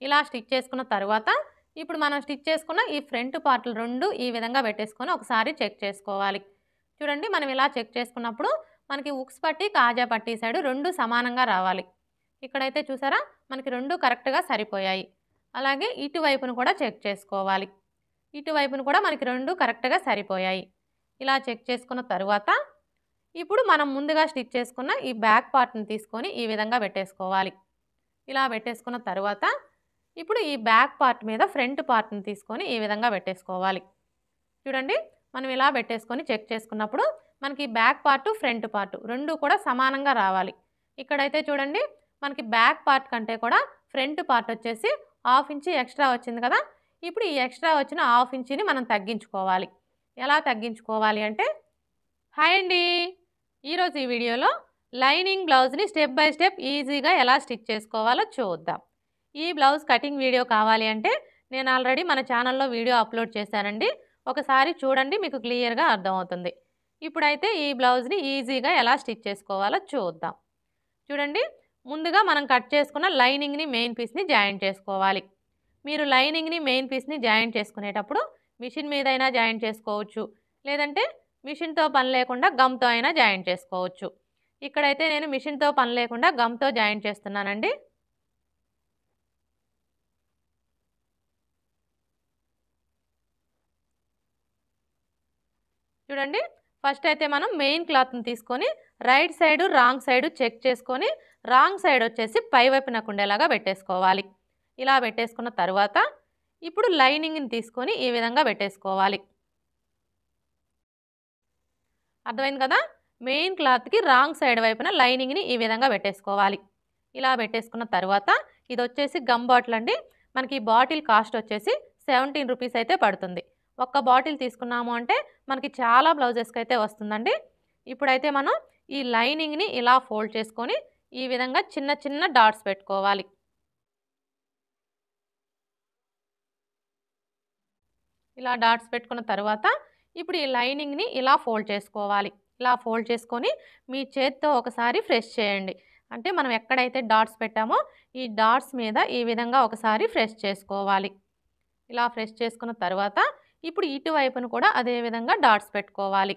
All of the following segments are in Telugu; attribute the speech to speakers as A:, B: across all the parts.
A: ఇలా స్టిచ్ చేసుకున్న తర్వాత ఇప్పుడు మనం స్టిచ్ చేసుకున్న ఈ ఫ్రంట్ పార్ట్లు రెండు ఈ విధంగా పెట్టేసుకొని ఒకసారి చెక్ చేసుకోవాలి. చూడండి మనం ఇలా చెక్ చేసుకున్నప్పుడు మనకి ఉక్స్ పట్టి కాజా పట్టి సైడ్ రెండు సమానంగా రావాలి. ఇక్కడైతే చూసారా మనకి రెండు కరెక్ట్గా సరిపోయాయి. అలాగే ఇటువైపును కూడా చెక్ చేసుకోవాలి. ఇటువైపును కూడా మనకి రెండు కరెక్ట్గా సరిపోయాయి. ఇలా చెక్ చేసుకున్న తర్వాత ఇప్పుడు మనం ముందుగా స్టిచ్ చేసుకున్న ఈ బ్యాక్ పార్ట్ని తీసుకొని ఈ విధంగా పెట్టేసుకోవాలి. ఇలా పెట్టేసుకున్న తర్వాత ఇప్పుడు ఈ బ్యాక్ పార్ట్ మీద ఫ్రంట్ పార్ట్ని తీసుకొని ఈ విధంగా పెట్టేసుకోవాలి. చూడండి మనం ఇలా పెట్టేసుకొని చెక్ చేసుకున్నప్పుడు మనకి బ్యాక్ పార్ట్ ఫ్రంట్ పార్ట్ రెండు కూడా సమానంగా రావాలి. ఇక్కడైతే చూడండి మనకి బ్యాక్ పార్ట్ కంటే కూడా ఫ్రంట్ పార్ట్ వచ్చేసి 1/2 ఇంచ్ ఎక్స్ట్రా వచ్చింది కదా. ఇప్పుడు ఈ ఎక్స్ట్రా వచ్చిన 1/2 ఇంచుని మనం తగ్గించుకోవాలి. ఎలా తగ్గించుకోవాలి అంటే, హాయ్ అండి, ఈరోజు ఈ వీడియోలో లైనింగ్ బ్లౌజ్ని స్టెప్ బై స్టెప్ ఈజీగా ఎలా స్టిచ్ చేసుకోవాలో చూద్దాం. ఈ బ్లౌజ్ కటింగ్ వీడియో కావాలి అంటే నేను ఆల్రెడీ మన ఛానల్లో వీడియో అప్లోడ్ చేశానండి. ఒకసారి చూడండి, మీకు క్లియర్గా అర్థమవుతుంది. ఇప్పుడైతే ఈ బ్లౌజ్ని ఈజీగా ఎలా స్టిచ్ చేసుకోవాలో చూద్దాం. చూడండి ముందుగా మనం కట్ చేసుకున్న లైనింగ్ని మెయిన్ పీస్ని జాయింట్ చేసుకోవాలి. మీరు లైనింగ్ని మెయిన్ పీస్ని జాయింట్ చేసుకునేటప్పుడు మిషన్ మీద అయినా జాయింట్ చేసుకోవచ్చు, లేదంటే మిషన్తో పని లేకుండా గమ్తో అయినా జాయింట్ చేసుకోవచ్చు. ఇక్కడైతే నేను మిషన్తో పని లేకుండా గమ్తో జాయింట్ చేస్తున్నానండి. చూడండి ఫస్ట్ అయితే మనం మెయిన్ క్లాత్ని తీసుకొని right side wrong side check చేసుకొని రాంగ్ సైడ్ వచ్చేసి పై వైపునకు ఉండేలాగా పెట్టేసుకోవాలి. ఇలా పెట్టేసుకున్న తర్వాత ఇప్పుడు లైనింగ్ని తీసుకొని ఈ విధంగా పెట్టేసుకోవాలి. అర్థమైంది కదా. మెయిన్ క్లాత్కి రాంగ్ సైడ్ వైపున లైనింగ్ని ఈ విధంగా పెట్టేసుకోవాలి. ఇలా పెట్టేసుకున్న తర్వాత ఇది వచ్చేసి గమ్ బాటిల్ అండి. మనకి బాటిల్ కాస్ట్ వచ్చేసి 17 రూపీస్ అయితే పడుతుంది. ఒక్క బాటిల్ తీసుకున్నాము అంటే మనకి చాలా బ్లౌజెస్కి అయితే వస్తుందండి. ఇప్పుడైతే మనం ఈ లైనింగ్ని ఇలా ఫోల్డ్ చేసుకొని ఈ విధంగా చిన్న చిన్న డాట్స్ పెట్టుకోవాలి. ఇలా డాట్స్ పెట్టుకున్న తర్వాత ఇప్పుడు ఈ లైనింగ్ని ఇలా ఫోల్డ్ చేసుకోవాలి. ఇలా ఫోల్డ్ చేసుకొని మీ చేత్తో ఒకసారి ప్రెస్ చేయండి. అంటే మనం ఎక్కడైతే డాట్స్ పెట్టామో ఈ డాట్స్ మీద ఈ విధంగా ఒకసారి ప్రెస్ చేసుకోవాలి. ఇలా ప్రెస్ చేసుకున్న తర్వాత ఇప్పుడు ఇటువైపును కూడా అదే విధంగా డాట్స్ పెట్టుకోవాలి.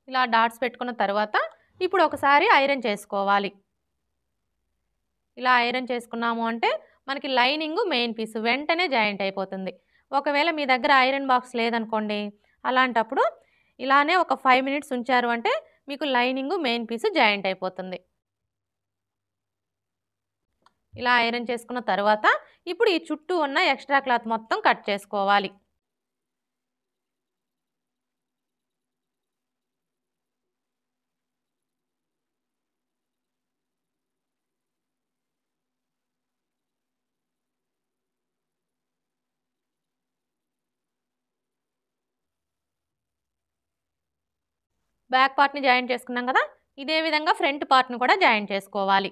A: ఇలా డాట్స్ పెట్టుకున్న తర్వాత ఇప్పుడు ఒకసారి ఐరన్ చేసుకోవాలి. ఇలా ఐరన్ చేసుకున్నాము అంటే మనకి లైనింగ్ మెయిన్ పీస్ వెంటనే జాయింట్ అయిపోతుంది. ఒకవేళ మీ దగ్గర ఐరన్ బాక్స్ లేదనుకోండి, అలాంటప్పుడు ఇలానే ఒక 5 మినిట్స్ ఉంచారు అంటే మీకు లైనింగ్ మెయిన్ పీస్ జాయింట్ అయిపోతుంది. ఇలా ఐరన్ చేసుకున్న తర్వాత ఇప్పుడు ఈ చుట్టూ ఉన్న ఎక్స్ట్రా క్లాత్ మొత్తం కట్ చేసుకోవాలి. బ్యాక్ పార్ట్ని జాయింట్ చేసుకున్నాం కదా, ఇదే విధంగా ఫ్రంట్ పార్ట్ని కూడా జాయింట్ చేసుకోవాలి.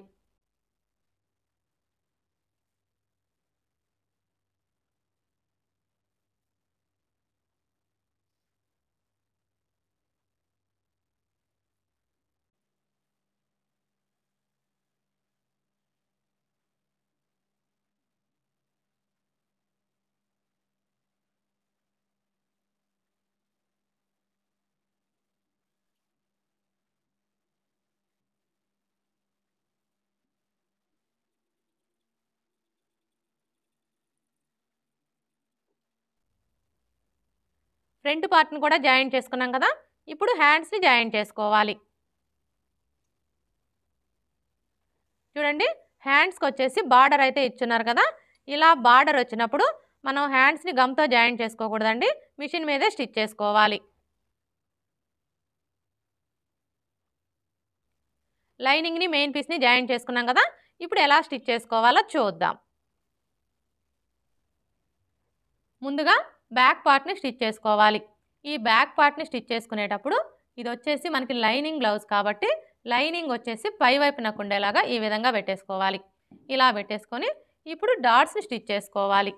A: ఫ్రంట్ పార్ట్ని కూడా జాయింట్ చేసుకున్నాం కదా, ఇప్పుడు హ్యాండ్స్ని జాయింట్ చేసుకోవాలి. చూడండి హ్యాండ్స్కి వచ్చేసి బార్డర్ అయితే ఇచ్చున్నారు కదా, ఇలా బార్డర్ వచ్చినప్పుడు మనం హ్యాండ్స్ని గమ్తో జాయింట్ చేసుకోకూడదండి, మిషన్ మీదే స్టిచ్ చేసుకోవాలి. లైనింగ్ని మెయిన్ పీస్ని జాయింట్ చేసుకున్నాం కదా, ఇప్పుడు ఎలా స్టిచ్ చేసుకోవాలో చూద్దాం. ముందుగా బ్యాక్ పార్ట్ని స్టిచ్ చేసుకోవాలి. ఈ బ్యాక్ పార్ట్ని స్టిచ్ చేసుకునేటప్పుడు ఇది వచ్చేసి మనకి లైనింగ్ బ్లౌజ్ కాబట్టి లైనింగ్ వచ్చేసి పై వైపునకు ఉండేలాగా ఈ విధంగా పెట్టేసుకోవాలి. ఇలా పెట్టేసుకొని ఇప్పుడు డాట్స్ని స్టిచ్ చేసుకోవాలి.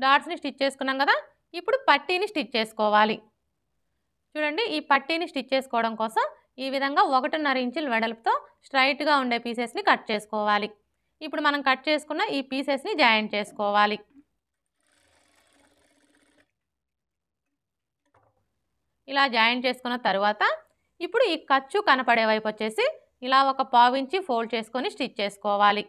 A: డాట్స్ని స్టిచ్ చేసుకున్నాం కదా, ఇప్పుడు పట్టీని స్టిచ్ చేసుకోవాలి. చూడండి, ఈ పట్టీని స్టిచ్ చేసుకోవడం కోసం ఈ విధంగా 1.5 ఇంచుల వెడల్పుతో స్ట్రైట్గా ఉండే పీసెస్ని కట్ చేసుకోవాలి. ఇప్పుడు మనం కట్ చేసుకున్న ఈ పీసెస్ని జాయింట్ చేసుకోవాలి. ఇలా జాయింట్ చేసుకున్న తర్వాత ఇప్పుడు ఈ ఖర్చు కనపడే వైపు వచ్చేసి ఇలా ఒక పావించి ఫోల్డ్ చేసుకొని స్టిచ్ చేసుకోవాలి.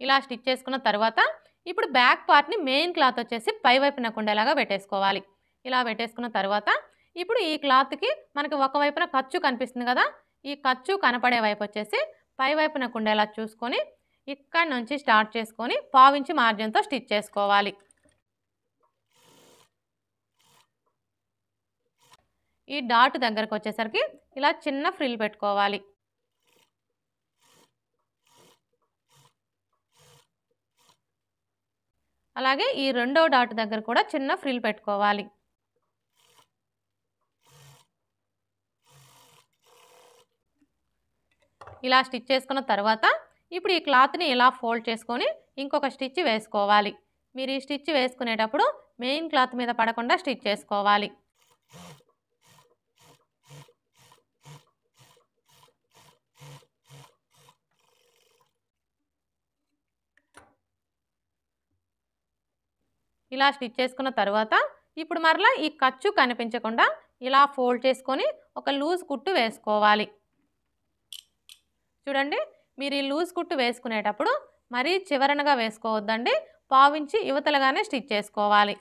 A: ఇలా స్టిచ్ చేసుకున్న తర్వాత ఇప్పుడు బ్యాక్ పార్ట్ని మెయిన్ క్లాత్ వచ్చేసి పై వైపున ఉండేలాగా పెట్టేసుకోవాలి. ఇలా పెట్టేసుకున్న తర్వాత ఇప్పుడు ఈ క్లాత్కి మనకి ఒకవైపున ఖర్చు కనిపిస్తుంది కదా, ఈ ఖర్చు కనపడే వైపు వచ్చేసి పై వైపున ఉండేలా చూసుకొని ఇక్కడ నుంచి స్టార్ట్ చేసుకొని పావించి మార్జిన్తో స్టిచ్ చేసుకోవాలి. ఈ డాట్ దగ్గరకు వచ్చేసరికి ఇలా చిన్న ఫ్రిల్ పెట్టుకోవాలి. అలాగే ఈ రెండో డాట్ దగ్గర కూడా చిన్న ఫ్రిల్ పెట్టుకోవాలి. ఇలా స్టిచ్ చేసుకున్న తర్వాత ఇప్పుడు ఈ క్లాత్ని ఇలా ఫోల్డ్ చేసుకొని ఇంకొక స్టిచ్ వేసుకోవాలి. మీరు ఈ స్టిచ్ వేసుకునేటప్పుడు మెయిన్ క్లాత్ మీద పడకుండా స్టిచ్ చేసుకోవాలి. ఇలా స్టిచ్ చేసుకున్న తర్వాత ఇప్పుడు మరలా ఈ ఖర్చు కనిపించకుండా ఇలా ఫోల్డ్ చేసుకొని ఒక లూజ్ కుట్టు వేసుకోవాలి. చూడండి, మీరు ఈ లూజ్ కుట్టు వేసుకునేటప్పుడు మరీ చివరనగా వేసుకోవద్దండి, పావించి యువతలుగానే స్టిచ్ చేసుకోవాలి.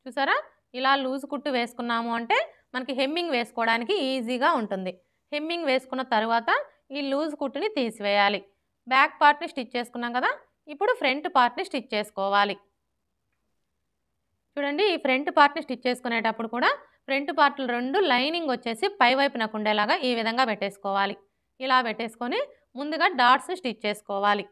A: చూసారా, ఇలా లూజ్ కుట్టు వేసుకున్నాము అంటే మనకి హెమ్మింగ్ వేసుకోవడానికి ఈజీగా ఉంటుంది. హెమ్మింగ్ వేసుకున్న తర్వాత ఈ లూజ్ కుట్టుని తీసివేయాలి. బ్యాక్ పార్ట్ని స్టిచ్ చేసుకున్నాం కదా, ఇప్పుడు ఫ్రంట్ పార్ట్ని స్టిచ్ చేసుకోవాలి. చూడండి, ఈ ఫ్రంట్ పార్ట్ని స్టిచ్ చేసుకునేటప్పుడు కూడా ఫ్రంట్ పార్ట్లు రెండు లైనింగ్ వచ్చేసి పై వైపునకు ఉండేలాగా ఈ విధంగా పెట్టేసుకోవాలి. ఇలా పెట్టేసుకొని ముందుగా డాట్స్ని స్టిచ్ చేసుకోవాలి.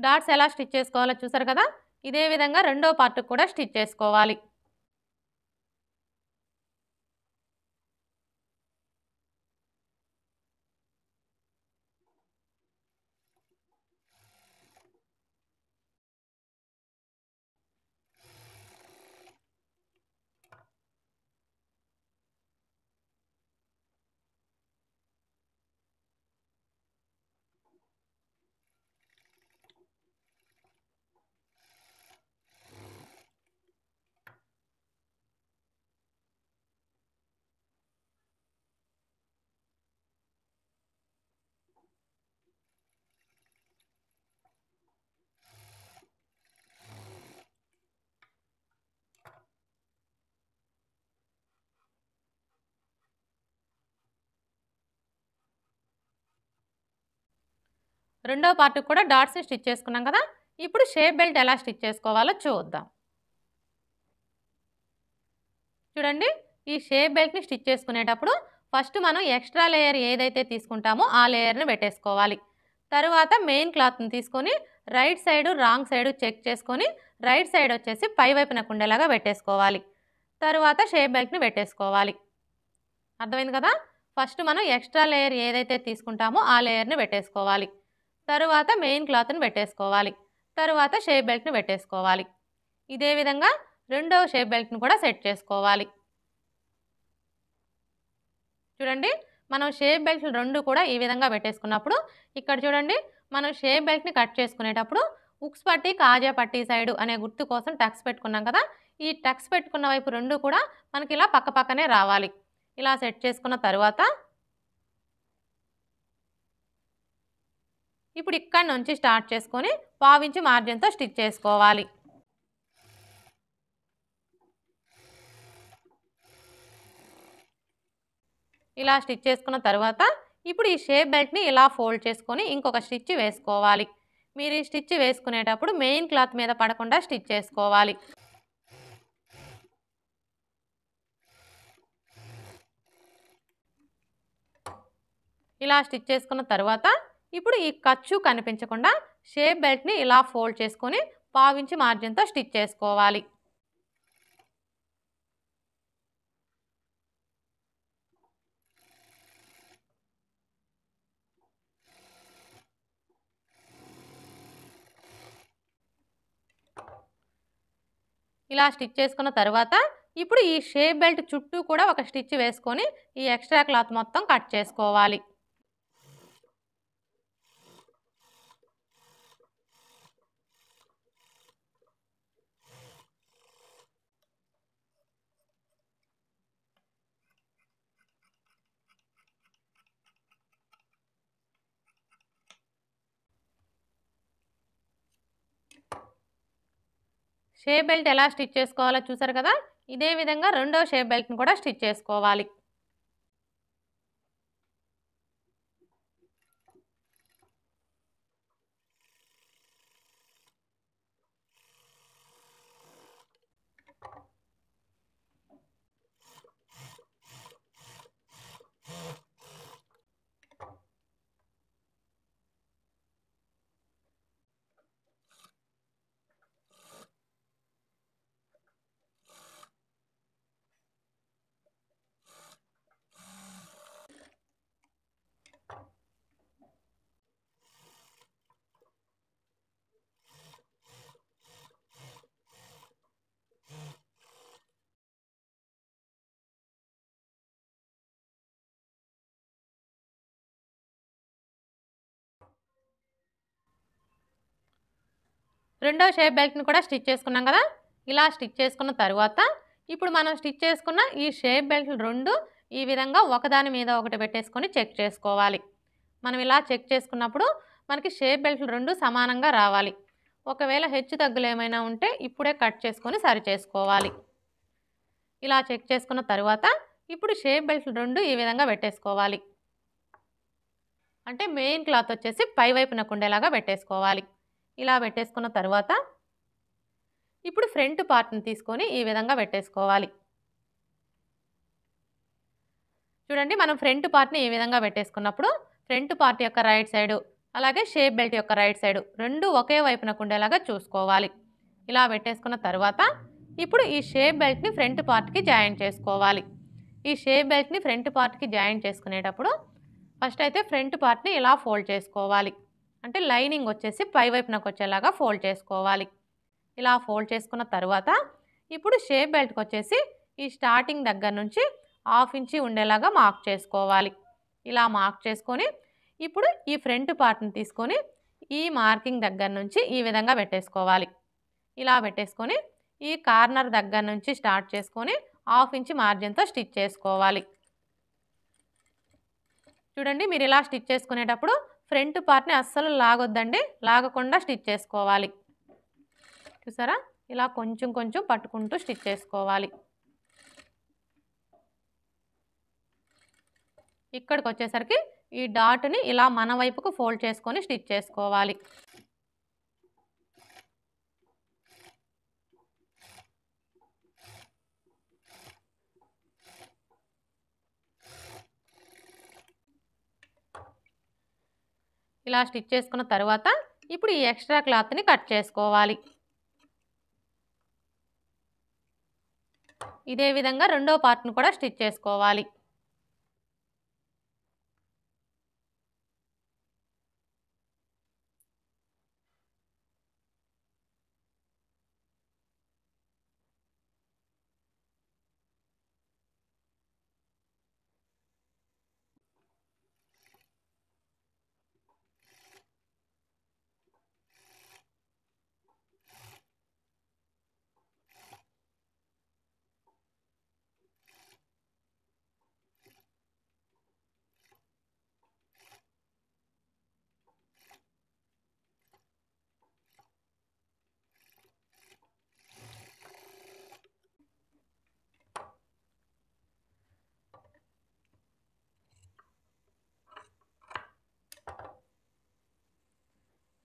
A: డాట్స్ ఎలా స్టిచ్ చేసుకోవాలో చూసారు కదా, ఇదే విధంగా రెండో పార్ట్ కూడా స్టిచ్ చేసుకోవాలి. రెండో పార్ట్ కూడా డాట్స్ని స్టిచ్ చేసుకున్నాం కదా, ఇప్పుడు షేప్ బెల్ట్ ఎలా స్టిచ్ చేసుకోవాలో చూద్దాం. చూడండి, ఈ షేప్ బెల్ట్ని స్టిచ్ చేసుకునేటప్పుడు ఫస్ట్ మనం ఎక్స్ట్రా లేయర్ ఏదైతే తీసుకుంటామో ఆ లేయర్ని పెట్టేసుకోవాలి. తర్వాత మెయిన్ క్లాత్ని తీసుకొని right side wrong side check చేసుకొని రైట్ సైడ్ వచ్చేసి పై వైపునకు ఉండేలాగా పెట్టేసుకోవాలి. తర్వాత షేప్ బెల్ట్ని పెట్టేసుకోవాలి. అర్థమైంది కదా, ఫస్ట్ మనం ఎక్స్ట్రా లేయర్ ఏదైతే తీసుకుంటామో ఆ లేయర్ని పెట్టేసుకోవాలి. తరువాత మెయిన్ క్లాత్ని పెట్టేసుకోవాలి. తరువాత షేప్ బెల్ట్ని పెట్టేసుకోవాలి. ఇదే విధంగా రెండవ షేప్ బెల్ట్ని కూడా సెట్ చేసుకోవాలి. చూడండి, మనం షేప్ బెల్ట్లు రెండు కూడా ఈ విధంగా పెట్టేసుకున్నప్పుడు ఇక్కడ చూడండి, మనం షేప్ బెల్ట్ని కట్ చేసుకునేటప్పుడు ఉక్స్ పట్టి కాజా పట్టి సైడు అనే గుర్తు కోసం టక్స్ పెట్టుకున్నాం కదా, ఈ టక్స్ పెట్టుకున్న వైపు రెండు కూడా మనకి ఇలా పక్క పక్కనే రావాలి. ఇలా సెట్ చేసుకున్న తర్వాత ఇప్పుడు ఇక్కడ నుంచి స్టార్ట్ చేసుకొని పావించి మార్జిన్తో స్టిచ్ చేసుకోవాలి. ఇలా స్టిచ్ చేసుకున్న తర్వాత ఇప్పుడు ఈ షేప్ బెల్ట్ని ఇలా ఫోల్డ్ చేసుకొని ఇంకొక స్టిచ్ వేసుకోవాలి. మీరు ఈ స్టిచ్ వేసుకునేటప్పుడు మెయిన్ క్లాత్ మీద పడకుండా స్టిచ్ చేసుకోవాలి. ఇలా స్టిచ్ చేసుకున్న తర్వాత ఇప్పుడు ఈ ఖర్చు కనిపించకుండా షేప్ బెల్ట్ని ఇలా ఫోల్డ్ చేసుకొని పావించి మార్జిన్తో స్టిచ్ చేసుకోవాలి. ఇలా స్టిచ్ చేసుకున్న తర్వాత ఇప్పుడు ఈ షేప్ బెల్ట్ చుట్టూ కూడా ఒక స్టిచ్ వేసుకొని ఈ ఎక్స్ట్రా క్లాత్ మొత్తం కట్ చేసుకోవాలి. షేప్ బెల్ట్ ఎలా స్టిచ్ చేసుకోవాలో చూసారు కదా, ఇదే విధంగా రెండో షేప్ బెల్ట్ని కూడా స్టిచ్ చేసుకోవాలి. రెండో షేప్ బెల్ట్ని కూడా స్టిచ్ చేసుకున్నాం కదా, ఇలా స్టిచ్ చేసుకున్న తర్వాత ఇప్పుడు మనం స్టిచ్ చేసుకున్న ఈ షేప్ బెల్ట్లు రెండు ఈ విధంగా ఒకదాని మీద ఒకటి పెట్టేసుకొని చెక్ చేసుకోవాలి. మనం ఇలా చెక్ చేసుకున్నప్పుడు మనకి షేప్ బెల్ట్లు రెండు సమానంగా రావాలి. ఒకవేళ హెచ్చు తగ్గులు ఏమైనా ఉంటే ఇప్పుడే కట్ చేసుకొని సరి చేసుకోవాలి. ఇలా చెక్ చేసుకున్న తర్వాత ఇప్పుడు షేప్ బెల్ట్లు రెండు ఈ విధంగా పెట్టేసుకోవాలి. అంటే మెయిన్ క్లాత్ వచ్చేసి పై వైపునకు ఉండేలాగా పెట్టేసుకోవాలి. ఇలా పెట్టేసుకున్న తర్వాత ఇప్పుడు ఫ్రంట్ పార్ట్ని తీసుకొని ఈ విధంగా పెట్టేసుకోవాలి. చూడండి, మనం ఫ్రంట్ పార్ట్ని ఈ విధంగా పెట్టేసుకున్నప్పుడు ఫ్రంట్ పార్ట్ యొక్క రైట్ సైడు అలాగే షేప్ బెల్ట్ యొక్క రైట్ సైడు రెండు ఒకే వైపునకు ఉండేలాగా చూసుకోవాలి. ఇలా పెట్టేసుకున్న తర్వాత ఇప్పుడు ఈ షేప్ బెల్ట్ని ఫ్రంట్ పార్ట్కి జాయింట్ చేసుకోవాలి. ఈ షేప్ బెల్ట్ని ఫ్రంట్ పార్ట్కి జాయింట్ చేసుకునేటప్పుడు ఫస్ట్ అయితే ఫ్రంట్ పార్ట్ని ఇలా ఫోల్డ్ చేసుకోవాలి. అంటే లైనింగ్ వచ్చేసి పై వైపునకు వచ్చేలాగా ఫోల్డ్ చేసుకోవాలి. ఇలా ఫోల్డ్ చేసుకున్న తర్వాత ఇప్పుడు షేప్ బెల్ట్కి వచ్చేసి ఈ స్టార్టింగ్ దగ్గర నుంచి 1/2 ఇంచి ఉండేలాగా మార్క్ చేసుకోవాలి. ఇలా మార్క్ చేసుకొని ఇప్పుడు ఈ ఫ్రంట్ పార్ట్ని తీసుకొని ఈ మార్కింగ్ దగ్గర నుంచి ఈ విధంగా పెట్టేసుకోవాలి. ఇలా పెట్టేసుకొని ఈ కార్నర్ దగ్గర నుంచి స్టార్ట్ చేసుకొని 1/2 ఇంచి మార్జిన్తో స్టిచ్ చేసుకోవాలి. చూడండి, మీరు ఇలా స్టిచ్ చేసుకునేటప్పుడు ఫ్రంట్ పార్ట్ని అస్సలు లాగొద్దండి, లాగకుండా స్టిచ్ చేసుకోవాలి. చూసారా, ఇలా కొంచెం కొంచెం పట్టుకుంటూ స్టిచ్ చేసుకోవాలి. ఇక్కడికి వచ్చేసరికి ఈ డాట్ని ఇలా మన వైపుకు ఫోల్డ్ చేసుకొని స్టిచ్ చేసుకోవాలి. ఇలా స్టిచ్ చేసుకున్న తర్వాత ఇప్పుడు ఈ ఎక్స్ట్రా క్లాత్ని కట్ చేసుకోవాలి. ఇదే విధంగా రెండో పార్ట్ని కూడా స్టిచ్ చేసుకోవాలి.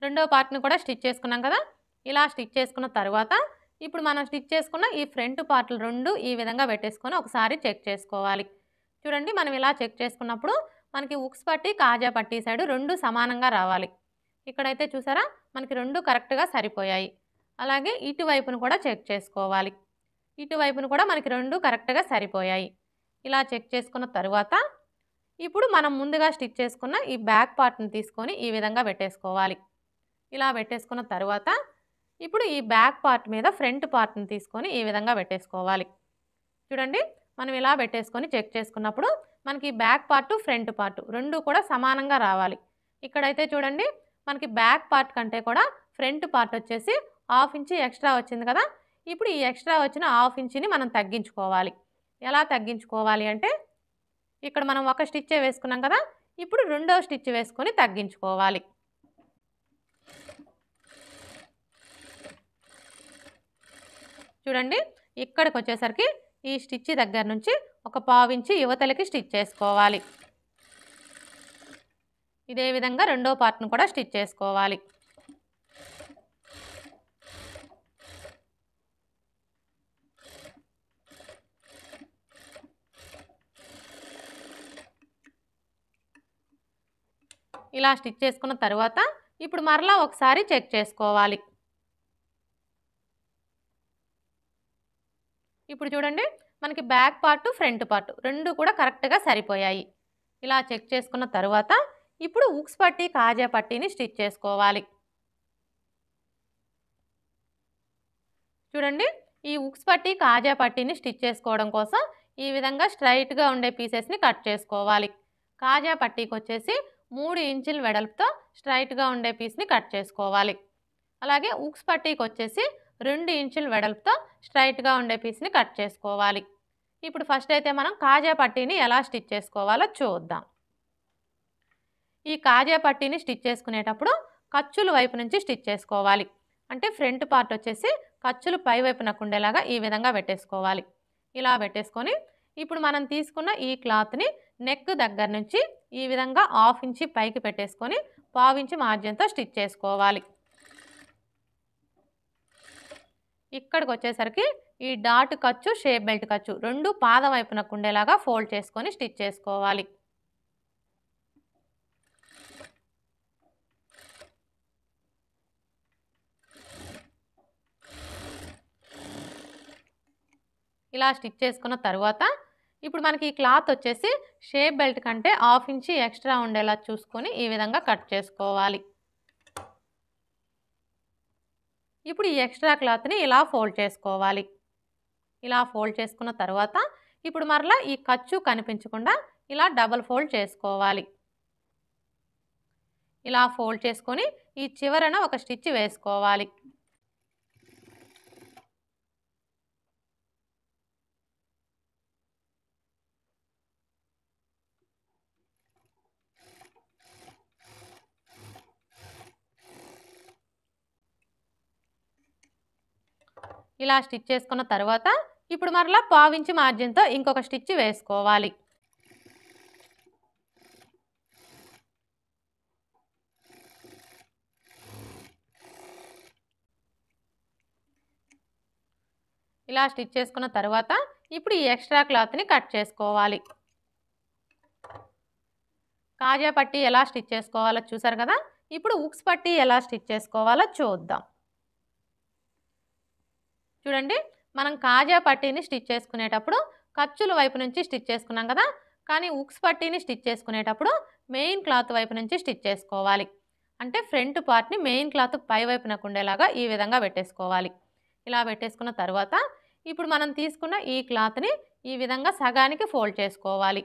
A: రెండో పార్ట్‌ని కూడా స్టిచ్ చేసుకున్నాం కదా! ఇలా స్టిచ్ చేసుకున్న తర్వాత ఇప్పుడు మనం స్టిచ్ చేసుకున్న ఈ ఫ్రంట్ పార్ట్‌లు 2 ఈ విధంగా పెట్టేసుకొని ఒకసారి చెక్ చేసుకోవాలి. చూడండి మనం ఇలా చెక్ చేసుకున్నప్పుడు మనకి ఉక్స్ పట్టి, కాజా పట్టి సైడు 2 సమానంగా రావాలి. ఇక్కడైతే చూసారా మనకి 2 కరెక్ట్‌గా సరిపోయాయి. అలాగే ఇటువైపును కూడా చెక్ చేసుకోవాలి. ఇటువైపును కూడా మనకి 2 కరెక్ట్‌గా సరిపోయాయి. ఇలా చెక్ చేసుకున్న తరువాత ఇప్పుడు మనం ముందుగా స్టిచ్ చేసుకున్న ఈ బ్యాక్ పార్ట్‌ని తీసుకొని ఈ విధంగా పెట్టేసుకోవాలి. ఇలా పెట్టేసుకున్న తరువాత ఇప్పుడు ఈ బ్యాక్ పార్ట్ మీద ఫ్రంట్ పార్ట్‌ని తీసుకొని ఈ విధంగా పెట్టేసుకోవాలి. చూడండి మనం ఇలా పెట్టేసుకొని చెక్ చేసుకున్నప్పుడు మనకి బ్యాక్ పార్ట్, ఫ్రంట్ పార్ట్ 2 కూడా సమానంగా రావాలి. ఇక్కడైతే చూడండి మనకి బ్యాక్ పార్ట్ కంటే కూడా ఫ్రంట్ పార్ట్ వచ్చేసి 1/2 ఇంచ్ ఎక్స్ట్రా వచ్చింది కదా! ఇప్పుడు ఈ ఎక్స్ట్రా వచ్చిన 1/2 ఇంచ్‌ని మనం తగ్గించుకోవాలి. ఎలా తగ్గించుకోవాలి అంటే ఇక్కడ మనం ఒక స్టిచ్చే వేసుకున్నాం కదా! ఇప్పుడు రెండో స్టిచ్ వేసుకొని తగ్గించుకోవాలి. చూడండి ఇక్కడికొచ్చేసరికి ఈ స్టిచ్ దగ్గర నుంచి ఒక 1/2 ఇంచ్ యువతలకి స్టిచ్ చేసుకోవాలి. ఇదే విధంగా రెండో పార్ట్‌ని కూడా స్టిచ్ చేసుకోవాలి. ఇలా స్టిచ్ చేసుకున్న తరువాత ఇప్పుడు మరలా ఒకసారి చెక్ చేసుకోవాలి. ఇప్పుడు చూడండి మనకి బ్యాక్ పార్ట్, ఫ్రంట్ పార్ట్ 2 కూడా కరెక్ట్‌గా సరిపోయాయి. ఇలా చెక్ చేసుకున్న తరువాత ఇప్పుడు ఉక్స్ పట్టి, కాజా పట్టీని స్టిచ్ చేసుకోవాలి. చూడండి ఈ ఉక్స్ పట్టి, కాజా పట్టీని స్టిచ్ చేసుకోవడం కోసం ఈ విధంగా స్ట్రైట్‌గా ఉండే పీసెస్‌ని కట్ చేసుకోవాలి. కాజా పట్టీకొచ్చేసి 3 ఇంచుల వెడల్పుతో స్ట్రైట్‌గా ఉండే పీస్‌ని కట్ చేసుకోవాలి. అలాగే ఉక్స్ పట్టీకొచ్చేసి 2 ఇంచుల వెడల్పుతో స్ట్రైట్‌గా ఉండే పీస్‌ని కట్ చేసుకోవాలి. ఇప్పుడు ఫస్ట్ అయితే మనం కాజా పట్టీని ఎలా స్టిచ్ చేసుకోవాలో చూద్దాం. ఈ కాజా పట్టీని స్టిచ్ చేసుకునేటప్పుడు ఖర్చుల వైపు నుంచి స్టిచ్ చేసుకోవాలి. అంటే ఫ్రంట్ పార్ట్ వచ్చేసి ఖర్చులు పై వైపునకు ఉండేలాగా ఈ విధంగా పెట్టేసుకోవాలి. ఇలా పెట్టేసుకొని ఇప్పుడు మనం తీసుకున్న ఈ క్లాత్‌ని నెక్ దగ్గర నుంచి ఈ విధంగా 1/2 ఇంచ్ పైకి పెట్టేసుకొని 1/2 ఇంచ్ మార్జిన్‌తో స్టిచ్ చేసుకోవాలి. ఇక్కడికొచ్చేసరికి ఈ డాట్ ఖర్చు, షేప్ బెల్ట్ ఖర్చు 2 పాదం వైపునకు ఉండేలాగా ఫోల్డ్ చేసుకొని స్టిచ్ చేసుకోవాలి. ఇలా స్టిచ్ చేసుకున్న తరువాత ఇప్పుడు మనకి ఈ క్లాత్ వచ్చేసి షేప్ బెల్ట్ కంటే 1/2 ఇంచ్ ఎక్స్ట్రా ఉండేలా చూసుకొని ఈ విధంగా కట్ చేసుకోవాలి. ఇప్పుడు ఈ ఎక్స్ట్రా క్లాత్‌ని ఇలా ఫోల్డ్ చేసుకోవాలి. ఇలా ఫోల్డ్ చేసుకున్న తర్వాత ఇప్పుడు మరలా ఈ ఖర్చు కనిపించకుండా ఇలా డబుల్ ఫోల్డ్ చేసుకోవాలి. ఇలా ఫోల్డ్ చేసుకొని ఈ చివరన ఒక స్టిచ్ వేసుకోవాలి. ఇలా స్టిచ్ చేసుకున్న తర్వాత ఇప్పుడు మరలా 1/2 ఇంచ్ మార్జిన్‌తో ఇంకొక స్టిచ్ వేసుకోవాలి. ఇలా స్టిచ్ చేసుకున్న తర్వాత ఇప్పుడు ఈ ఎక్స్ట్రా క్లాత్‌ని కట్ చేసుకోవాలి. కాజా పట్టీ ఎలా స్టిచ్ చేసుకోవాలో చూసారు కదా! ఇప్పుడు ఉక్స్ పట్టీ ఎలా స్టిచ్ చేసుకోవాలో చూద్దాం. చూడండి మనం కాజా పట్టీని స్టిచ్ చేసుకునేటప్పుడు ఖర్చుల వైపు నుంచి స్టిచ్ చేసుకున్నాం కదా! కానీ ఉక్స్ పట్టీని స్టిచ్ చేసుకునేటప్పుడు మెయిన్ క్లాత్ వైపు నుంచి స్టిచ్ చేసుకోవాలి. అంటే ఫ్రంట్ పార్ట్‌ని మెయిన్ క్లాత్ పై వైపునకు ఉండేలాగా ఈ విధంగా పెట్టేసుకోవాలి. ఇలా పెట్టేసుకున్న తర్వాత ఇప్పుడు మనం తీసుకున్న ఈ క్లాత్‌ని ఈ విధంగా సగానికి ఫోల్డ్ చేసుకోవాలి.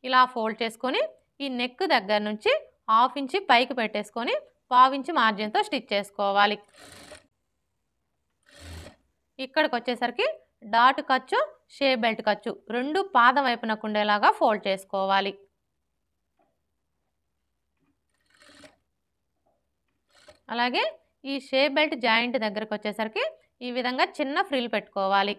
A: ఇలా ఫోల్డ్ చేసుకొని ఈ నెక్ దగ్గర నుంచి 1/2 ఇంచ్ పైకి పెట్టేసుకొని 1/2 ఇంచ్ మార్జిన్‌తో స్టిచ్ చేసుకోవాలి. ఇక్కడికొచ్చేసరికి డాట్ ఖర్చు, షేప్ బెల్ట్ ఖర్చు 2 పాదం వైపునకు ఉండేలాగా ఫోల్డ్ చేసుకోవాలి. అలాగే ఈ షేప్ బెల్ట్ జాయింట్ దగ్గరకొచ్చేసరికి ఈ విధంగా చిన్న ఫ్రిల్ పెట్టుకోవాలి.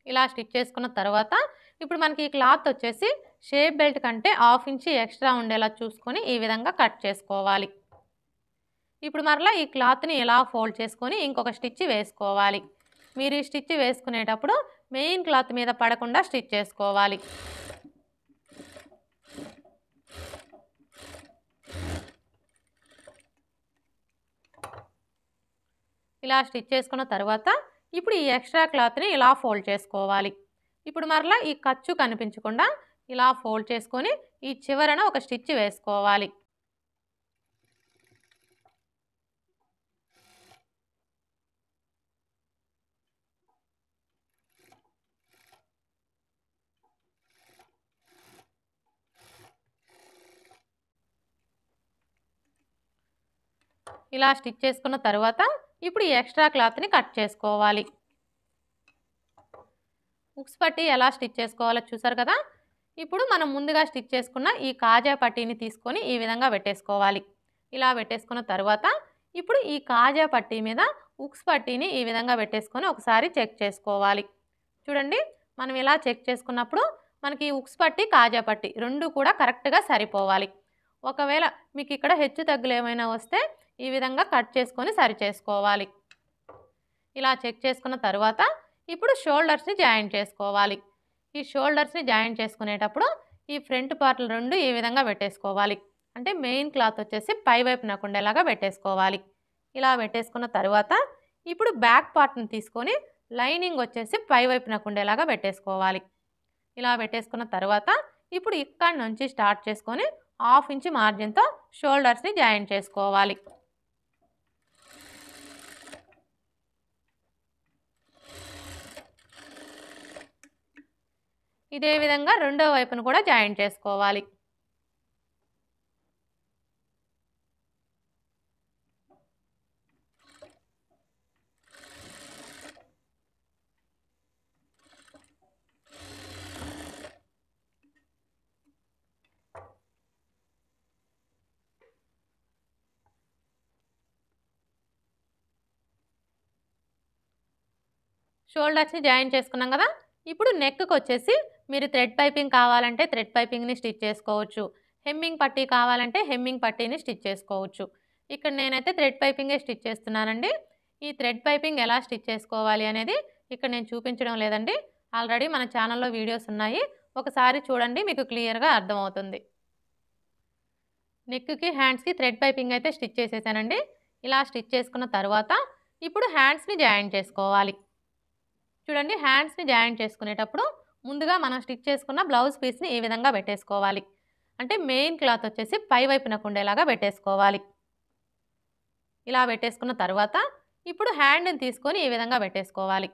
A: ఇలా స్టిచ్ చేసుకున్న తర్వాత ఇప్పుడు మనకి ఈ క్లాత్ వచ్చేసి షేప్ బెల్ట్ కంటే 1/2 ఇంచ్ ఎక్స్ట్రా ఉండేలా చూసుకొని ఈ విధంగా కట్ చేసుకోవాలి. ఇప్పుడు మరలా ఈ క్లాత్‌ని ఇలా ఫోల్డ్ చేసుకొని ఇంకొక స్టిచ్ వేసుకోవాలి. మీరు ఈ స్టిచ్ వేసుకునేటప్పుడు మెయిన్ క్లాత్ మీద పడకుండా స్టిచ్ చేసుకోవాలి. ఇలా స్టిచ్ చేసుకున్న తర్వాత ఇప్పుడు ఈ ఎక్స్ట్రా క్లాత్‌ని ఇలా ఫోల్డ్ చేసుకోవాలి. ఇప్పుడు మరలా ఈ ఖర్చు కనిపించకుండా ఇలా ఫోల్డ్ చేసుకొని ఈ చివరన ఒక స్టిచ్ వేసుకోవాలి. ఇలా స్టిచ్ చేసుకున్న తర్వాత ఇప్పుడు ఈ ఎక్స్ట్రా క్లాత్‌ని కట్ చేసుకోవాలి. హుక్స్ పట్టీ ఎలా స్టిచ్ చేసుకోవాలో చూసారు కదా. ఇప్పుడు మనం ముందుగా స్టిచ్ చేసుకున్న ఈ కాజా పట్టీని తీసుకొని ఈ విధంగా పెట్టేసుకోవాలి. ఇలా పెట్టేసుకున్న తర్వాత ఇప్పుడు ఈ కాజా పట్టీ మీద హుక్స్ పట్టీని ఈ విధంగా పెట్టేసుకొని ఒకసారి చెక్ చేసుకోవాలి. చూడండి, మనం ఇలా చెక్ చేసుకున్నప్పుడు మనకి హుక్స్ పట్టీ కాజా పట్టీ రెండు కూడా కరెక్ట్గా సరిపోవాలి. ఒకవేళ మీకు ఇక్కడ హెచ్చు తగ్గులు ఏమైనా వస్తే ఈ విధంగా కట్ చేసుకొని సరి చేసుకోవాలి. ఇలా చెక్ చేసుకున్న తర్వాత ఇప్పుడు షోల్డర్స్ని జాయింట్ చేసుకోవాలి. ఈ షోల్డర్స్ని జాయింట్ చేసుకునేటప్పుడు ఈ ఫ్రంట్ పార్ట్లు రెండు ఈ విధంగా పెట్టేసుకోవాలి. అంటే మెయిన్ క్లాత్ వచ్చేసి పై వైపునకు ఉండేలాగా పెట్టేసుకోవాలి. ఇలా పెట్టేసుకున్న తర్వాత ఇప్పుడు బ్యాక్ పార్ట్ని తీసుకొని లైనింగ్ వచ్చేసి పై వైపునకు ఉండేలాగా పెట్టేసుకోవాలి. ఇలా పెట్టేసుకున్న తర్వాత ఇప్పుడు ఇక్కడి నుంచి స్టార్ట్ చేసుకొని 1/2 ఇంచ్ మార్జిన్తో షోల్డర్స్ని జాయింట్ చేసుకోవాలి. ఇదే విధంగా రెండో వైపును కూడా జాయింట్ చేసుకోవాలి. షోల్డర్స్ని జాయిన్ చేసుకున్నాం కదా. ఇప్పుడు నెక్కి వచ్చేసి మీరు థ్రెడ్ పైపింగ్ కావాలంటే థ్రెడ్ పైపింగ్ని స్టిచ్ చేసుకోవచ్చు. హెమ్మింగ్ పట్టీ కావాలంటే హెమ్మింగ్ పట్టీని స్టిచ్ చేసుకోవచ్చు. ఇక్కడ నేనైతే థ్రెడ్ పైపింగే స్టిచ్ చేస్తున్నానండి. ఈ థ్రెడ్ పైపింగ్ ఎలా స్టిచ్ చేసుకోవాలి అనేది ఇక్కడ నేను చూపించడం లేదండి. ఆల్రెడీ మన ఛానల్లో వీడియోస్ ఉన్నాయి, ఒకసారి చూడండి, మీకు క్లియర్గా అర్థమవుతుంది. నెక్కి హ్యాండ్స్కి థ్రెడ్ పైపింగ్ అయితే స్టిచ్ చేసేసానండి. ఇలా స్టిచ్ చేసుకున్న తర్వాత ఇప్పుడు హ్యాండ్స్ని జాయిన్ చేసుకోవాలి. చూడండి, హ్యాండ్స్ని జాయింట్ చేసుకునేటప్పుడు ముందుగా మనం స్టిచ్ చేసుకున్న బ్లౌజ్ పీస్ని ఈ విధంగా పెట్టేసుకోవాలి. అంటే మెయిన్ క్లాత్ వచ్చేసి పై వైపునకు ఉండేలాగా పెట్టేసుకోవాలి. ఇలా పెట్టేసుకున్న తర్వాత ఇప్పుడు హ్యాండ్ని తీసుకొని ఈ విధంగా పెట్టేసుకోవాలి.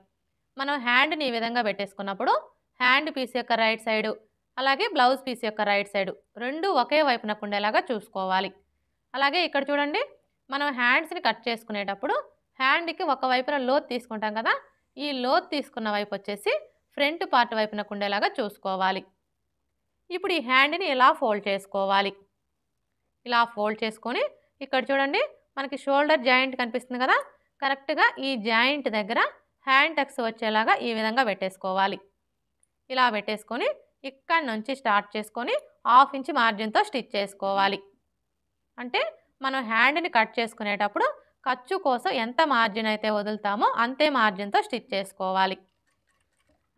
A: మనం హ్యాండ్ని ఈ విధంగా పెట్టేసుకున్నప్పుడు హ్యాండ్ పీస్ యొక్క రైట్ సైడు అలాగే బ్లౌజ్ పీస్ యొక్క రైట్ సైడు రెండు ఒకే వైపునకు ఉండేలాగా చూసుకోవాలి. అలాగే ఇక్కడ చూడండి, మనం హ్యాండ్స్ని కట్ చేసుకునేటప్పుడు హ్యాండ్కి ఒక వైపున లోత్ తీసుకుంటాం కదా. ఈ లోత్ తీసుకున్న వైపు వచ్చేసి ఫ్రంట్ పార్ట్ వైపునకు ఉండేలాగా చూసుకోవాలి. ఇప్పుడు ఈ హ్యాండ్ని ఇలా ఫోల్డ్ చేసుకోవాలి. ఇలా ఫోల్డ్ చేసుకొని ఇక్కడ చూడండి, మనకి షోల్డర్ జాయింట్ కనిపిస్తుంది కదా. కరెక్ట్గా ఈ జాయింట్ దగ్గర హ్యాండ్ టక్స్ వచ్చేలాగా ఈ విధంగా పెట్టేసుకోవాలి. ఇలా పెట్టేసుకొని ఇక్కడి నుంచి స్టార్ట్ చేసుకొని 1/2 ఇంచ్ మార్జిన్తో స్టిచ్ చేసుకోవాలి. అంటే మనం హ్యాండ్ని కట్ చేసుకునేటప్పుడు ఖర్చు కోసం ఎంత మార్జిన్ అయితే వదులుతామో అంతే మార్జిన్తో స్టిచ్ చేసుకోవాలి.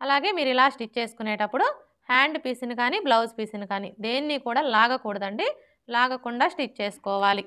A: అలాగే మీరు ఇలా స్టిచ్ చేసుకునేటప్పుడు హ్యాండ్ పీస్ని కానీ బ్లౌజ్ పీస్ని కానీ దేన్ని కూడా లాగకూడదండి. లాగకుండా స్టిచ్ చేసుకోవాలి.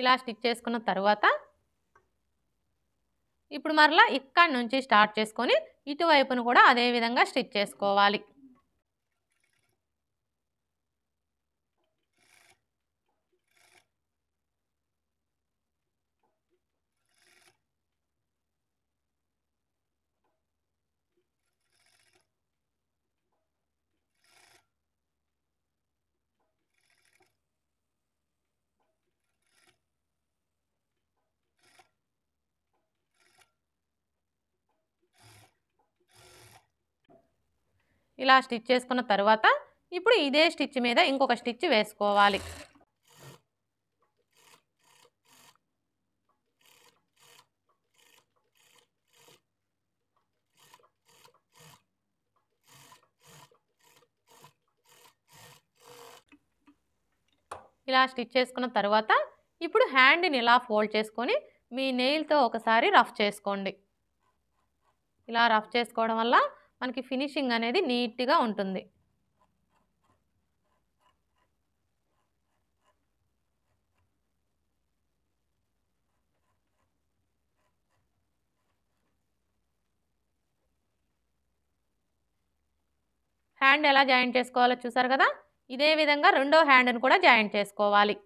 A: ఇలా స్టిచ్ చేసుకున్న తర్వాత ఇప్పుడు మరలా ఇక్కడి నుంచి స్టార్ట్ చేసుకొని ఇటువైపును కూడా అదే విధంగా స్టిచ్ చేసుకోవాలి. ఇలా స్టిచ్ చేసుకున్న తర్వాత ఇప్పుడు ఇదే స్టిచ్ మీద ఇంకొక స్టిచ్ వేసుకోవాలి. ఇలా స్టిచ్ చేసుకున్న తర్వాత ఇప్పుడు హ్యాండ్ని ఇలా ఫోల్డ్ చేసుకొని మీ నెయిల్తో ఒకసారి రఫ్ చేసుకోండి. ఇలా రఫ్ చేసుకోవడం వల్ల మనకి ఫినిషింగ్ అనేది నీట్గా ఉంటుంది. హ్యాండ్ ఎలా జాయింట్ చేసుకోవాలో చూసారు కదా. ఇదే విధంగా రెండో హ్యాండ్ని కూడా జాయింట్ చేసుకోవాలి.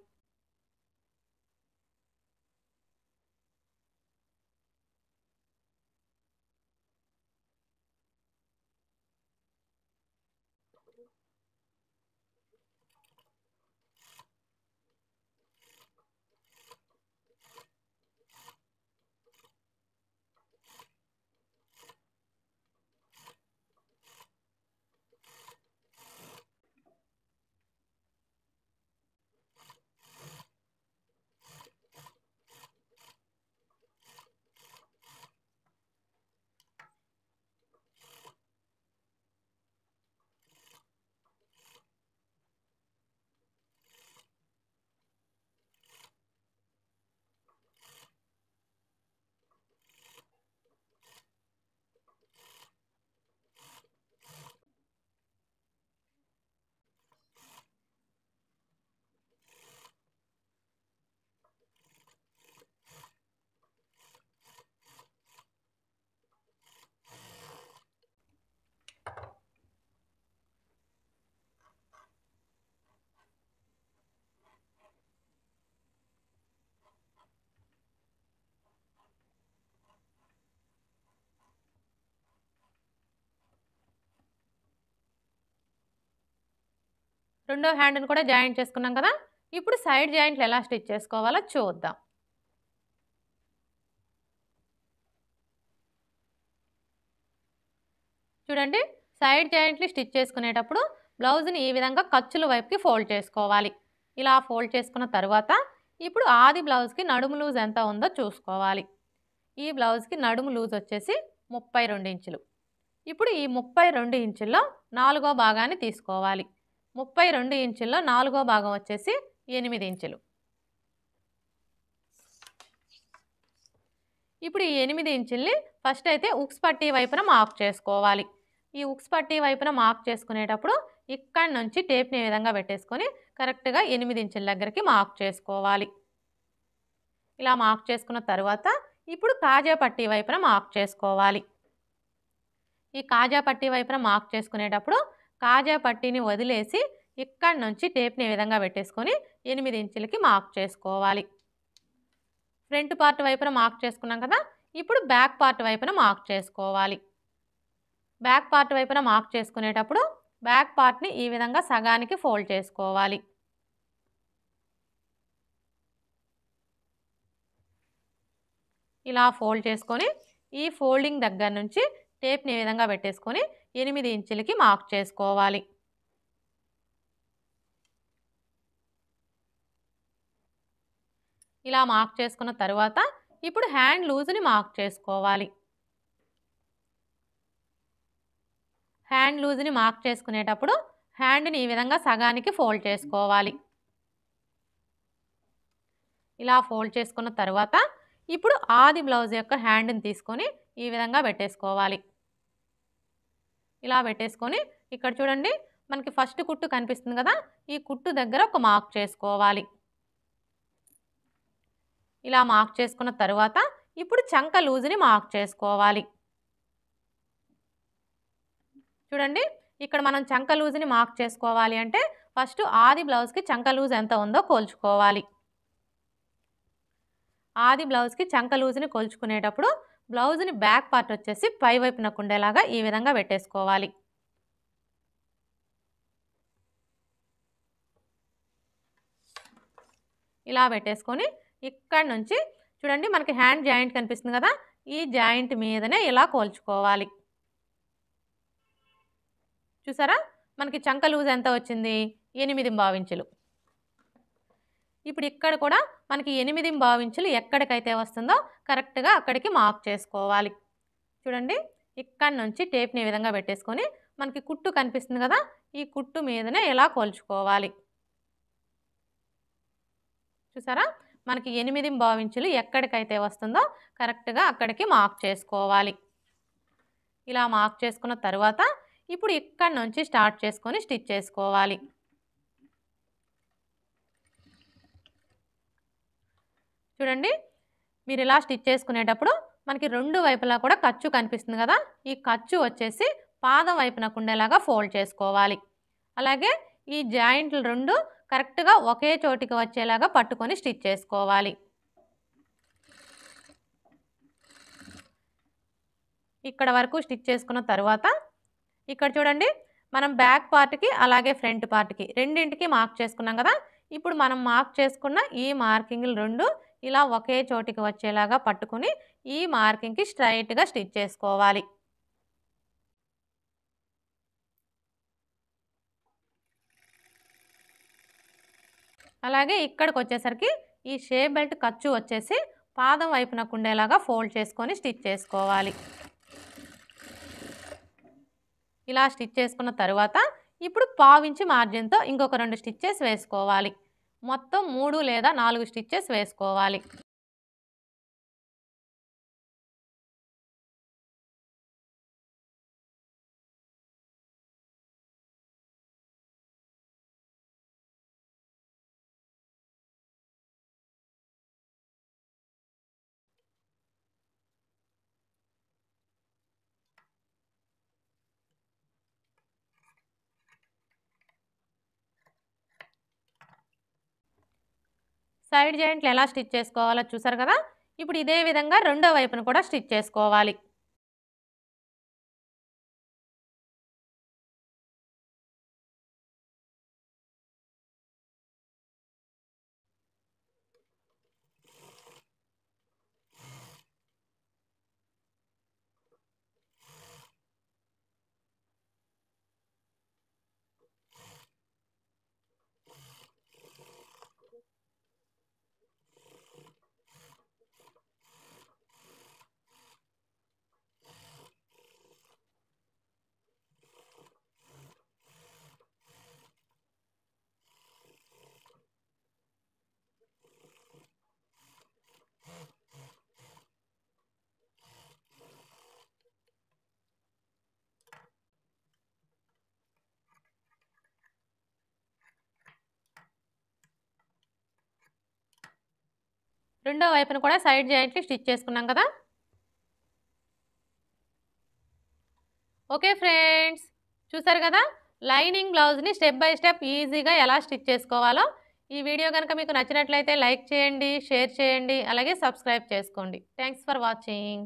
A: రెండో హ్యాండ్ని కూడా జాయింట్ చేసుకున్నాం కదా. ఇప్పుడు సైడ్ జాయింట్లు ఎలా స్టిచ్ చేసుకోవాలో చూద్దాం. చూడండి, సైడ్ జాయింట్లు స్టిచ్ చేసుకునేటప్పుడు బ్లౌజ్ని ఈ విధంగా ఖర్చుల వైపుకి ఫోల్డ్ చేసుకోవాలి. ఇలా ఫోల్డ్ చేసుకున్న తర్వాత ఇప్పుడు ఆది బ్లౌజ్కి నడుము లూజ్ ఎంత ఉందో చూసుకోవాలి. ఈ బ్లౌజ్కి నడుము లూజ్ వచ్చేసి 32 ఇంచులు. ఇప్పుడు ఈ 32 ఇంచుల్లో 4వ భాగాన్ని తీసుకోవాలి. 32 ఇంచుల్లో 4వ భాగం వచ్చేసి 8 ఇంచులు. ఇప్పుడు ఈ 8 ఇంచుల్ని ఫస్ట్ అయితే ఉక్స్ పట్టీ వైపున మార్క్ చేసుకోవాలి. ఈ ఉక్స్ పట్టీ వైపున మార్క్ చేసుకునేటప్పుడు ఇక్కడ నుంచి టేప్ని ఈ విధంగా పెట్టేసుకొని కరెక్ట్గా 8 ఇంచుల దగ్గరికి మార్క్ చేసుకోవాలి. ఇలా మార్క్ చేసుకున్న తర్వాత ఇప్పుడు కాజా పట్టీ వైపున మార్క్ చేసుకోవాలి. ఈ కాజా పట్టీ వైపున మార్క్ చేసుకునేటప్పుడు కాజా పట్టీని వదిలేసి ఇక్కడ నుంచి టేప్ని ఈ విధంగా పెట్టేసుకొని 8 ఇంచులకి మార్క్ చేసుకోవాలి. ఫ్రంట్ పార్ట్ వైపున మార్క్ చేసుకున్నాం కదా. ఇప్పుడు బ్యాక్ పార్ట్ వైపున మార్క్ చేసుకోవాలి. బ్యాక్ పార్ట్ వైపున మార్క్ చేసుకునేటప్పుడు బ్యాక్ పార్ట్ని ఈ విధంగా సగానికి ఫోల్డ్ చేసుకోవాలి. ఇలా ఫోల్డ్ చేసుకొని ఈ ఫోల్డింగ్ దగ్గర నుంచి టేప్ని ఈ విధంగా పెట్టేసుకొని 8 ఇంచులకి మార్క్ చేసుకోవాలి. ఇలా మార్క్ చేసుకున్న తర్వాత ఇప్పుడు హ్యాండ్ లూజ్ని మార్క్ చేసుకోవాలి. హ్యాండ్ లూజ్ని మార్క్ చేసుకునేటప్పుడు హ్యాండ్ని ఈ విధంగా సగానికి ఫోల్డ్ చేసుకోవాలి. ఇలా ఫోల్డ్ చేసుకున్న తర్వాత ఇప్పుడు ఆది బ్లౌజ్ యొక్క హ్యాండ్ని తీసుకొని ఈ విధంగా పెట్టేసుకోవాలి. ఇలా పెట్టేసుకొని ఇక్కడ చూడండి, మనకి ఫస్ట్ కుట్టు కనిపిస్తుంది కదా. ఈ కుట్టు దగ్గర ఒక మార్క్ చేసుకోవాలి. ఇలా మార్క్ చేసుకున్న తర్వాత ఇప్పుడు చంక లూజ్ని మార్క్ చేసుకోవాలి. చూడండి, ఇక్కడ మనం చంక లూజ్ని మార్క్ చేసుకోవాలి అంటే ఫస్ట్ ఆది బ్లౌజ్కి చంక లూజ్ ఎంత ఉందో కొలుచుకోవాలి. ఆది బ్లౌజ్కి చంక లూజ్ని కొలుచుకునేటప్పుడు బ్లౌజ్ని బ్యాక్ పార్ట్ వచ్చేసి పై వైపునకు ఉండేలాగా ఈ విధంగా పెట్టేసుకోవాలి. ఇలా పెట్టేసుకొని ఇక్కడ నుంచి చూడండి, మనకి హ్యాండ్ జాయింట్ కనిపిస్తుంది కదా. ఈ జాయింట్ మీదనే ఇలా కొలుచుకోవాలి. చూసారా? మనకి చంక లూజ్ ఎంత వచ్చింది? 8 ఇంచులు. ఇప్పుడు ఇక్కడ కూడా మనకి 8 ఇంచులు ఎక్కడికైతే వస్తుందో కరెక్ట్‌గా అక్కడికి మార్క్ చేసుకోవాలి. చూడండి, ఇక్కడి నుంచి టేప్‌ని ఈ విధంగా పెట్టేసుకొని మనకి కుట్టు కనిపిస్తుంది కదా! ఈ కుట్టు మీదనే ఇలా కొలుచుకోవాలి. చూసారా? మనకి 8 ఇంచులు ఎక్కడికైతే వస్తుందో కరెక్ట్‌గా అక్కడికి మార్క్ చేసుకోవాలి. ఇలా మార్క్ చేసుకున్న తరువాత ఇప్పుడు ఇక్కడి నుంచి స్టార్ట్ చేసుకొని స్టిచ్ చేసుకోవాలి. చూడండి, మీరు ఇలా స్టిచ్ చేసుకునేటప్పుడు మనకి 2 వైపులా కూడా ఖర్చు కనిపిస్తుంది కదా! ఈ ఖర్చు వచ్చేసి పాదం వైపునకు ఉండేలాగా ఫోల్డ్ చేసుకోవాలి. అలాగే ఈ జాయింట్లు 2 కరెక్ట్‌గా ఒకే చోటికి వచ్చేలాగా పట్టుకొని స్టిచ్ చేసుకోవాలి. ఇక్కడ వరకు స్టిచ్ చేసుకున్న తరువాత ఇక్కడ చూడండి, మనం బ్యాక్ పార్ట్‌కి అలాగే ఫ్రంట్ పార్ట్‌కి రెండింటికి మార్క్ చేసుకున్నాం కదా! ఇప్పుడు మనం మార్క్ చేసుకున్న ఈ మార్కింగ్‌లు 2 ఇలా ఒకే చోటికి వచ్చేలాగా పట్టుకొని ఈ మార్కింగ్‌కి స్ట్రెయిట్‌గా స్టిచ్ చేసుకోవాలి. అలాగే ఇక్కడికొచ్చేసరికి ఈ షేప్ బెల్ట్ ఖర్చు వచ్చేసి పాదం వైపునకు ఉండేలాగా ఫోల్డ్ చేసుకొని స్టిచ్ చేసుకోవాలి. ఇలా స్టిచ్ చేసుకున్న తరువాత ఇప్పుడు పావించి మార్జిన్‌తో ఇంకొక 2 స్టిచెస్ వేసుకోవాలి. మొత్తం 3 లేదా 4 స్టిచెస్ వేసుకోవాలి. సైడ్ జాయింట్లు ఎలా స్టిచ్ చేసుకోవాలో చూసారు కదా! ఇప్పుడు ఇదే విధంగా రెండో వైపున కూడా స్టిచ్ చేసుకోవాలి. రెండో వైపున కూడా సైడ్ జాయింట్లు స్టిచ్ చేసుకున్నాం కదా! ఓకే ఫ్రెండ్స్, చూసారు కదా! లైనింగ్ బ్లౌజ్‌ని స్టెప్ బై స్టెప్ ఈజీగా ఎలా స్టిచ్ చేసుకోవాలో. ఈ వీడియో గనుక మీకు నచ్చినట్లయితే లైక్ చేయండి, షేర్ చేయండి, అలాగే సబ్స్క్రైబ్ చేసుకోండి. Thanks for watching.